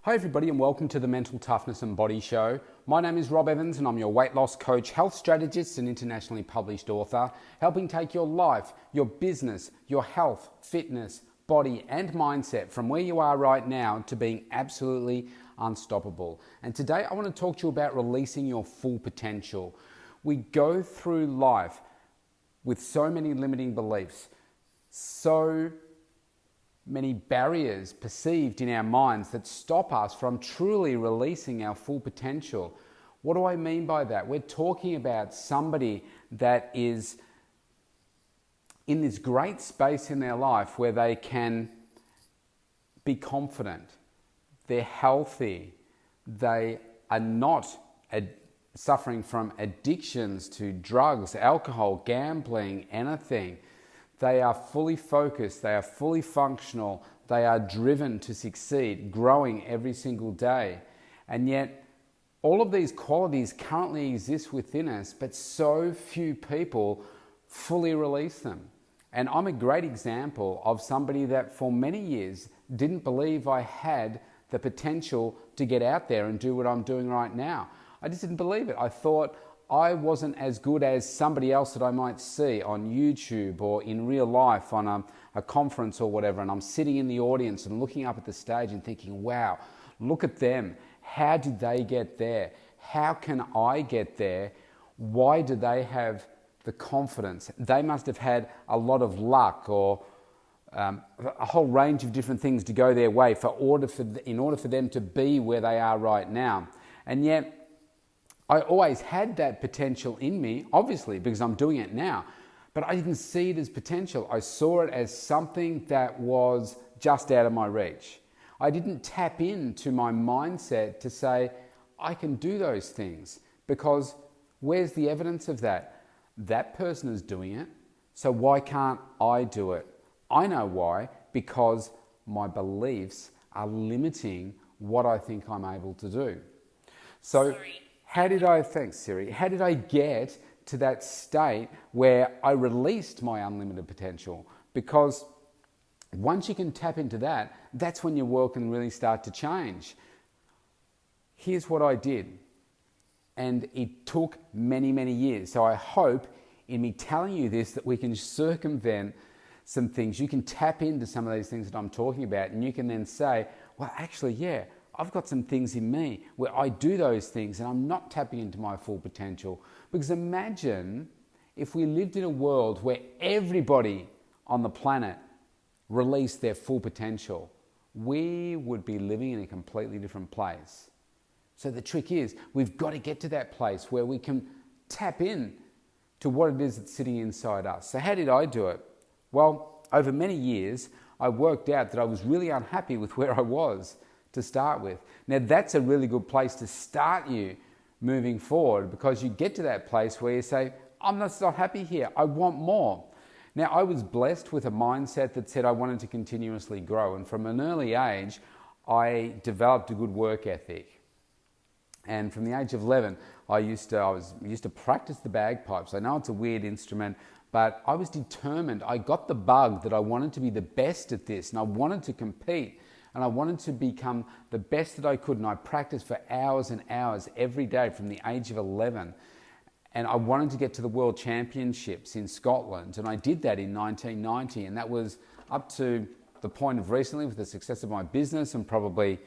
Hi everybody and welcome to the Mental Toughness and Body Show. My name is Rob Evans and I'm your weight loss coach, health strategist and internationally published author, helping take your life, your business, your health, fitness, body and mindset from where you are right now to being absolutely unstoppable. And today I want to talk to you about releasing your full potential. We go through life with so many limiting beliefs, so many barriers perceived in our minds that stop us from truly releasing our full potential. What do I mean by that? We're talking about somebody that is in this great space in their life where they can be confident, they're healthy, they are not suffering from addictions to drugs, alcohol, gambling, anything. They are fully focused, they are fully functional, they are driven to succeed, growing every single day. And yet, all of these qualities currently exist within us, but so few people fully release them. And I'm a great example of somebody that for many years didn't believe I had the potential to get out there and do what I'm doing right now. I just didn't believe it. I thought I wasn't as good as somebody else that I might see on YouTube or in real life on a conference or whatever, and I'm sitting in the audience and looking up at the stage and thinking, wow, look at them. How did they get there? How can I get there? Why do they have the confidence? They must have had a lot of luck or a whole range of different things to go their way in order for them to be where they are right now. And yet, I always had that potential in me, obviously, because I'm doing it now, but I didn't see it as potential. I saw it as something that was just out of my reach. I didn't tap into my mindset to say, I can do those things, because where's the evidence of that? That person is doing it, so why can't I do it? I know why, because my beliefs are limiting what I think I'm able to do. So, Thanks Siri, how did I get to that state where I released my unlimited potential? Because once you can tap into that, that's when your world can really start to change. Here's what I did. And it took many, many years. So I hope in me telling you this that we can circumvent some things. You can tap into some of these things that I'm talking about and you can then say, well, actually, yeah, I've got some things in me where I do those things and I'm not tapping into my full potential. Because imagine if we lived in a world where everybody on the planet released their full potential, we would be living in a completely different place. So the trick is, we've got to get to that place where we can tap in to what it is that's sitting inside us. So how did I do it? Well, over many years, I worked out that I was really unhappy with where I was to start with. Now that's a really good place to start you moving forward, because you get to that place where you say, I'm just not happy here, I want more. Now I was blessed with a mindset that said I wanted to continuously grow, and from an early age I developed a good work ethic. And from the age of 11 I used to practice the bagpipes. I know it's a weird instrument, but I was determined. I got the bug that I wanted to be the best at this and I wanted to compete. And I wanted to become the best that I could, and I practiced for hours and hours every day from the age of 11. And I wanted to get to the World Championships in Scotland, and I did that in 1990, and that was up to the point of recently with the success of my business and probably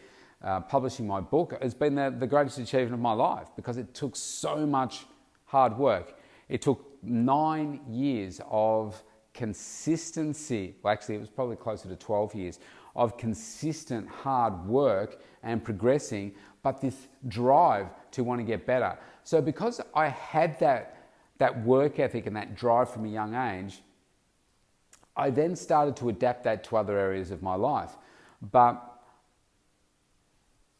publishing my book. It's been the greatest achievement of my life because it took so much hard work. It took 9 years of consistency. Well, actually, it was probably closer to 12 years of consistent hard work and progressing, but this drive to want to get better. So because I had that work ethic and that drive from a young age, I then started to adapt that to other areas of my life. But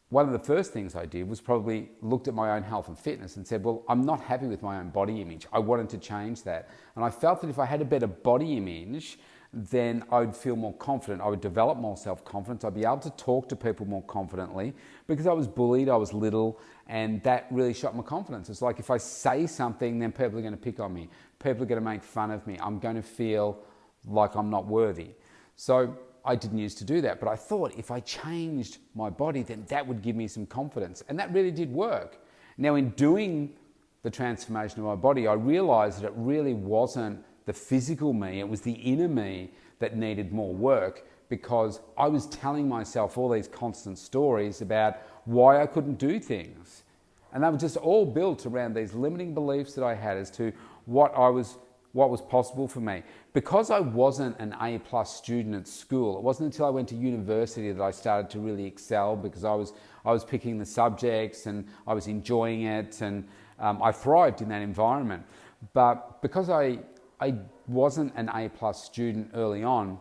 one of the first things I did was probably looked at my own health and fitness and said, well, I'm not happy with my own body image. I wanted to change that. And I felt that if I had a better body image, then I would feel more confident. I would develop more self-confidence. I'd be able to talk to people more confidently because I was bullied, I was little, and that really shot my confidence. It's like if I say something, then people are going to pick on me. People are going to make fun of me. I'm going to feel like I'm not worthy. So I didn't used to do that, but I thought if I changed my body, then that would give me some confidence. And that really did work. Now, in doing the transformation of my body, I realized that it really wasn't the physical me, it was the inner me that needed more work, because I was telling myself all these constant stories about why I couldn't do things. And they were just all built around these limiting beliefs that I had as to what was possible for me. Because I wasn't an A+ student at school, it wasn't until I went to university that I started to really excel, because I was picking the subjects and I was enjoying it, and I thrived in that environment. But because I wasn't an A+ student early on,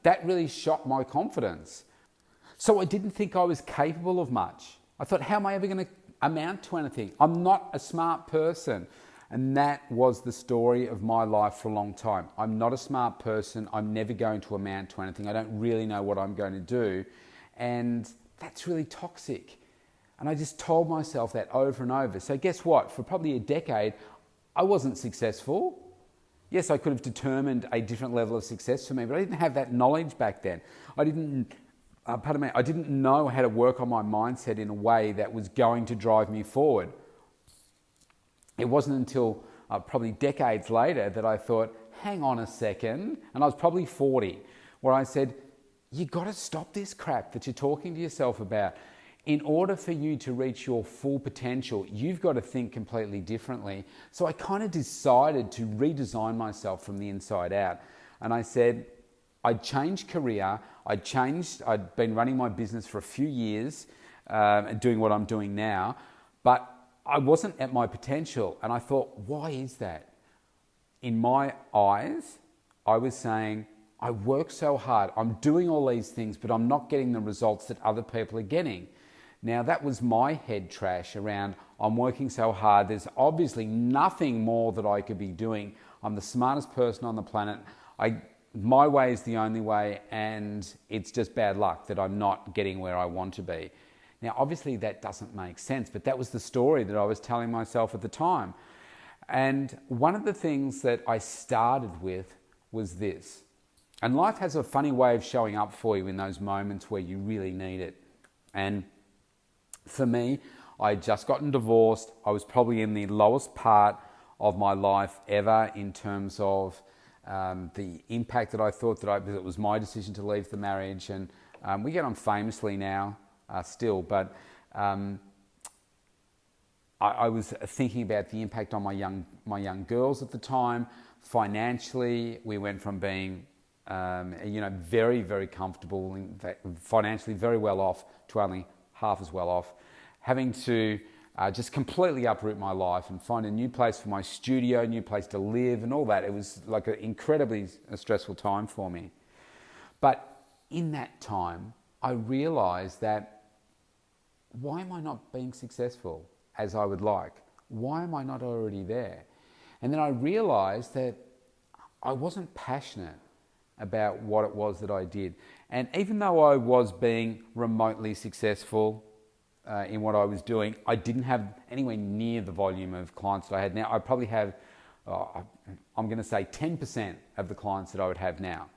that really shot my confidence. So I didn't think I was capable of much. I thought, how am I ever going to amount to anything? I'm not a smart person. And that was the story of my life for a long time. I'm not a smart person. I'm never going to amount to anything. I don't really know what I'm going to do. And that's really toxic. And I just told myself that over and over. So guess what? For probably a decade, I wasn't successful. Yes, I could have determined a different level of success for me, but I didn't have that knowledge back then. I didn't know how to work on my mindset in a way that was going to drive me forward. It wasn't until probably decades later that I thought, hang on a second, and I was probably 40, where I said, you got to stop this crap that you're talking to yourself about. In order for you to reach your full potential, you've got to think completely differently. So I kind of decided to redesign myself from the inside out. And I said, I'd changed career, I'd been running my business for a few years, doing what I'm doing now, but I wasn't at my potential. And I thought, why is that? In my eyes, I was saying, I work so hard, I'm doing all these things, but I'm not getting the results that other people are getting. Now, that was my head trash around, I'm working so hard, there's obviously nothing more that I could be doing. I'm the smartest person on the planet. My way is the only way, and it's just bad luck that I'm not getting where I want to be. Now, obviously that doesn't make sense, but that was the story that I was telling myself at the time. And one of the things that I started with was this. And life has a funny way of showing up for you in those moments where you really need it. And for me, I had just gotten divorced. I was probably in the lowest part of my life ever in terms of the impact that I thought because it was my decision to leave the marriage. And we get on famously now still, but I was thinking about the impact on my young girls at the time. Financially, we went from being very, very comfortable, in fact, financially very well off, to only half as well off, having to just completely uproot my life and find a new place for my studio, new place to live and all that. It was like an incredibly stressful time for me. But in that time, I realized that, why am I not being successful as I would like? Why am I not already there? And then I realized that I wasn't passionate about what it was that I did. And even though I was being remotely successful in what I was doing, I didn't have anywhere near the volume of clients that I had now. I probably have, I'm going to say 10% of the clients that I would have now.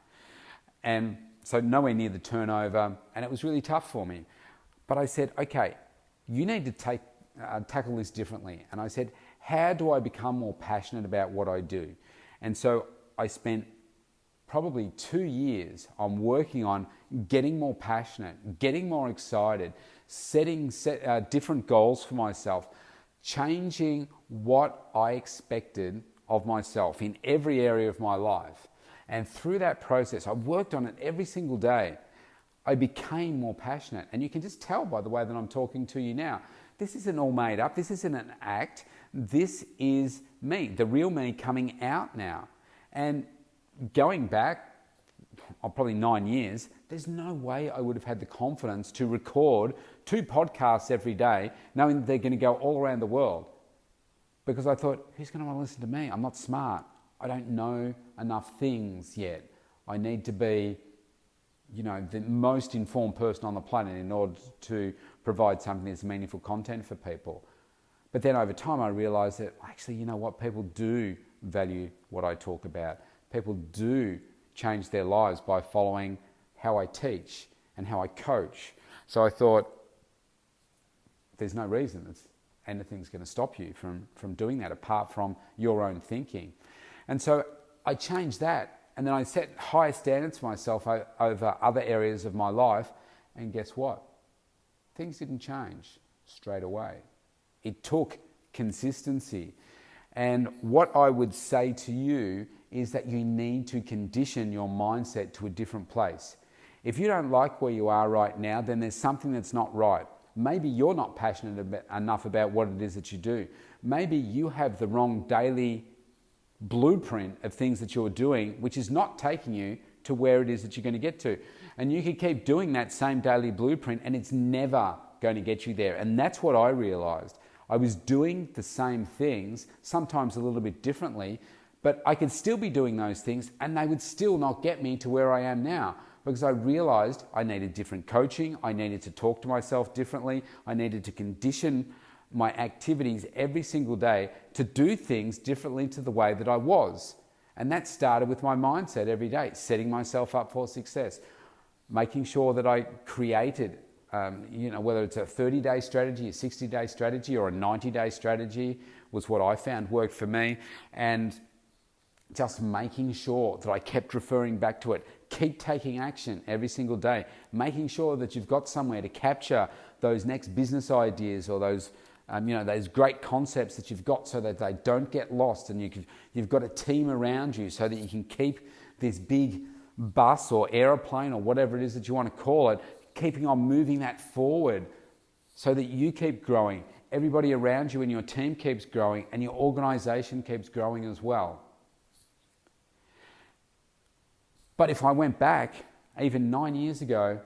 And so nowhere near the turnover, and it was really tough for me. But I said, okay, you need to tackle this differently. And I said, how do I become more passionate about what I do? And so I spent probably 2 years on working on getting more passionate, getting more excited, setting different goals for myself, changing what I expected of myself in every area of my life. And through that process, I worked on it every single day. I became more passionate. And you can just tell by the way that I'm talking to you now. This isn't all made up. This isn't an act. This is me, the real me coming out now. And going back, probably 9 years, there's no way I would have had the confidence to record 2 podcasts every day, knowing that they're going to go all around the world. Because I thought, who's going to want to listen to me? I'm not smart. I don't know enough things yet. I need to be, the most informed person on the planet in order to provide something that's meaningful content for people. But then over time I realized that actually, you know what, people do value what I talk about. People do change their lives by following how I teach and how I coach. So I thought, there's no reason anything's going to stop you from doing that apart from your own thinking. And so I changed that. And then I set higher standards for myself over other areas of my life. And guess what? Things didn't change straight away. It took consistency. And what I would say to you is that you need to condition your mindset to a different place. If you don't like where you are right now, then there's something that's not right. Maybe you're not passionate enough about what it is that you do. Maybe you have the wrong daily blueprint of things that you're doing, which is not taking you to where it is that you're going to get to. And you could keep doing that same daily blueprint and it's never going to get you there. And that's what I realized. I was doing the same things, sometimes a little bit differently, but I could still be doing those things and they would still not get me to where I am now, because I realized I needed different coaching, I needed to talk to myself differently, I needed to condition my activities every single day to do things differently to the way that I was. And that started with my mindset every day, setting myself up for success, making sure that I created, whether it's a 30-day strategy, a 60-day strategy, or a 90-day strategy was what I found worked for me. And just making sure that I kept referring back to it. Keep taking action every single day, making sure that you've got somewhere to capture those next business ideas or those great concepts that you've got so that they don't get lost, and you've got a team around you so that you can keep this big bus or aeroplane or whatever it is that you want to call it, keeping on moving that forward so that you keep growing, everybody around you and your team keeps growing, and your organization keeps growing as well. But if I went back even 9 years ago,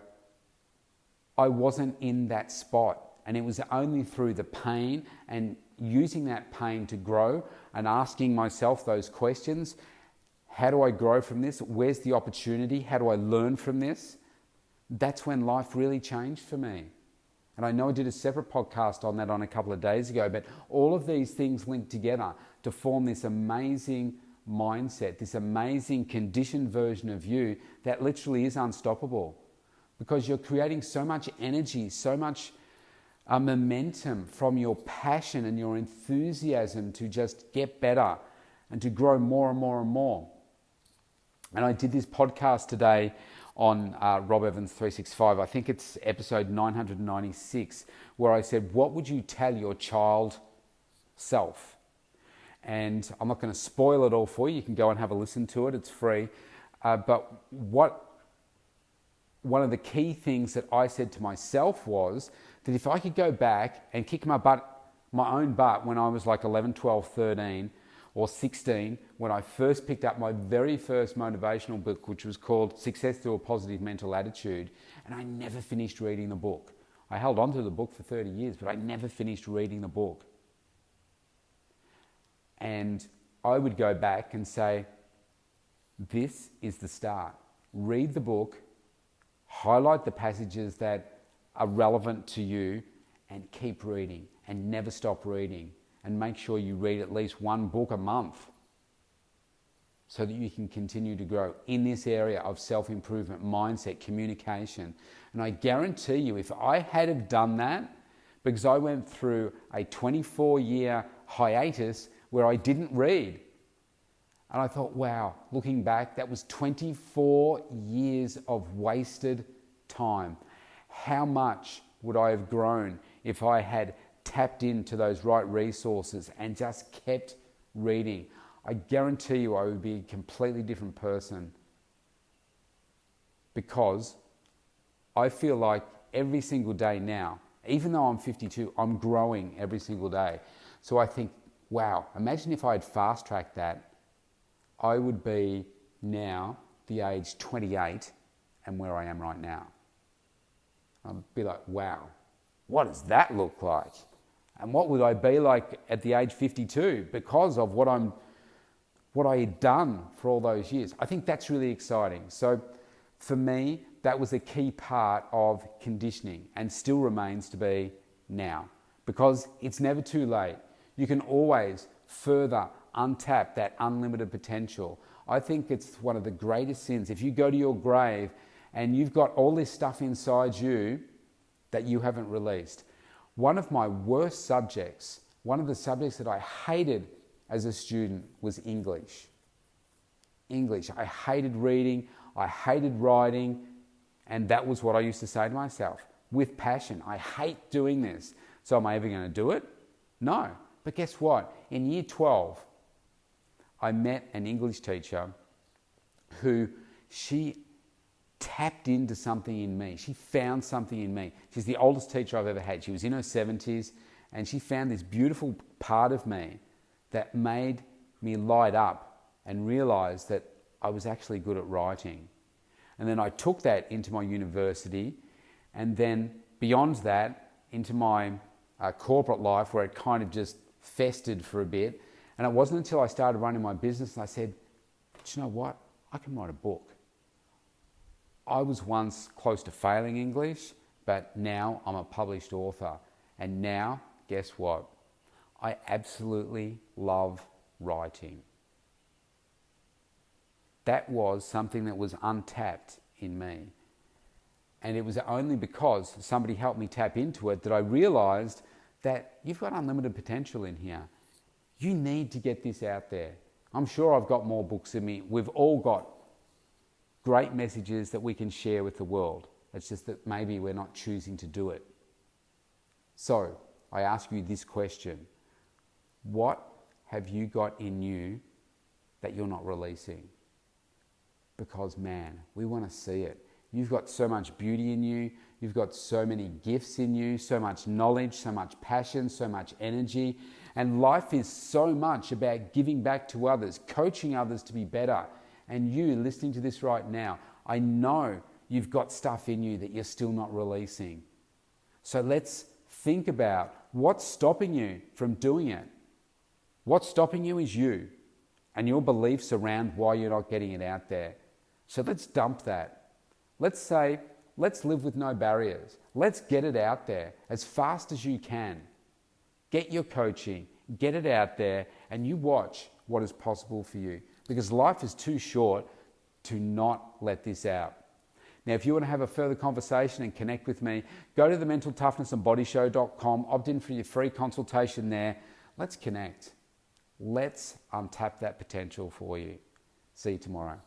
I wasn't in that spot. And it was only through the pain and using that pain to grow and asking myself those questions. How do I grow from this? Where's the opportunity? How do I learn from this? That's when life really changed for me. And I know I did a separate podcast on that on a couple of days ago, but all of these things linked together to form this amazing mindset, this amazing conditioned version of you that literally is unstoppable, because you're creating so much energy, so much momentum from your passion and your enthusiasm to just get better and to grow more and more and more. And I did this podcast today on Rob Evans 365. I think it's episode 996, where I said, what would you tell your child self? And I'm not going to spoil it all for you. You can go and have a listen to it. It's free. But one of the key things that I said to myself was that if I could go back and kick my own butt when I was like 11, 12, 13 or 16, when I first picked up my very first motivational book, which was called Success Through a Positive Mental Attitude, and I never finished reading the book. I held on to the book for 30 years, but I never finished reading the book. And I would go back and say, this is the start. Read the book, highlight the passages that are relevant to you, and keep reading and never stop reading, and make sure you read at least one book a month so that you can continue to grow in this area of self-improvement, mindset, communication. And I guarantee you, if I had have done that, because I went through a 24-year hiatus where I didn't read, and I thought, wow, looking back, that was 24 years of wasted time. How much would I have grown if I had tapped into those right resources and just kept reading? I guarantee you I would be a completely different person, because I feel like every single day now, even though I'm 52, I'm growing every single day. So I think, wow, imagine if I had fast-tracked that, I would be now the age 28 and where I am right now. I'd be like, wow, what does that look like? And what would I be like at the age 52 because of what I had done for all those years? I think that's really exciting. So for me, that was a key part of conditioning, and still remains to be now, because it's never too late. You can always further untap that unlimited potential. I think it's one of the greatest sins. If you go to your grave and you've got all this stuff inside you that you haven't released. One of my worst subjects, one of the subjects that I hated as a student was English. English. I hated reading, I hated writing, and that was what I used to say to myself with passion. I hate doing this. So am I ever going to do it? No. But guess what? In year 12, I met an English teacher who she tapped into something in me. She found something in me. She's the oldest teacher I've ever had. She was in her 70s, and she found this beautiful part of me that made me light up and realize that I was actually good at writing. And then I took that into my university, and then beyond that into my corporate life, where it kind of just festered for a bit. And it wasn't until I started running my business and I said, do you know what? I can write a book. I was once close to failing English, but now I'm a published author. And now, guess what? I absolutely love writing. That was something that was untapped in me. And it was only because somebody helped me tap into it that I realized that you've got unlimited potential in here. You need to get this out there. I'm sure I've got more books in me. We've all got great messages that we can share with the world. It's just that maybe we're not choosing to do it. So I ask you this question. What have you got in you that you're not releasing? Because man, we want to see it. You've got so much beauty in you. You've got so many gifts in you, so much knowledge, so much passion, so much energy. And life is so much about giving back to others, coaching others to be better. And you listening to this right now, I know you've got stuff in you that you're still not releasing. So let's think about what's stopping you from doing it. What's stopping you is you and your beliefs around why you're not getting it out there. So let's dump that. Let's say, let's live with no barriers. Let's get it out there as fast as you can. Get your coaching, get it out there, and you watch what is possible for you. Because life is too short to not let this out. Now, if you want to have a further conversation and connect with me, go to thementaltoughnessandbodyshow.com, opt in for your free consultation there. Let's connect. Let's untap that potential for you. See you tomorrow.